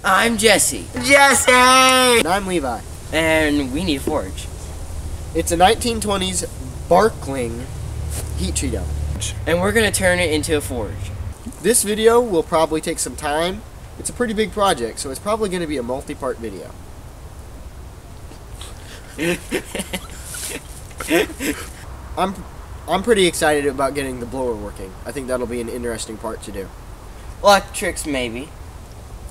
I'm Jesse. Jesse! And I'm Levi. And we need a forge. It's a 1920s Barkling heat treat oven. And we're going to turn it into a forge. This video will probably take some time. It's a pretty big project, so it's probably going to be a multi-part video. I'm pretty excited about getting the blower working. I think that'll be an interesting part to do. Electrics, maybe.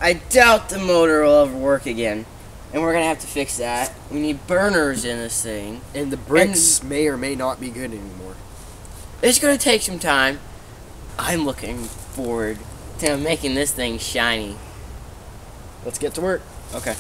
I doubt the motor will ever work again. And we're going to have to fix that. We need burners in this thing. And the bricks may or may not be good anymore. It's going to take some time. I'm looking forward to making this thing shiny. Let's get to work. Okay.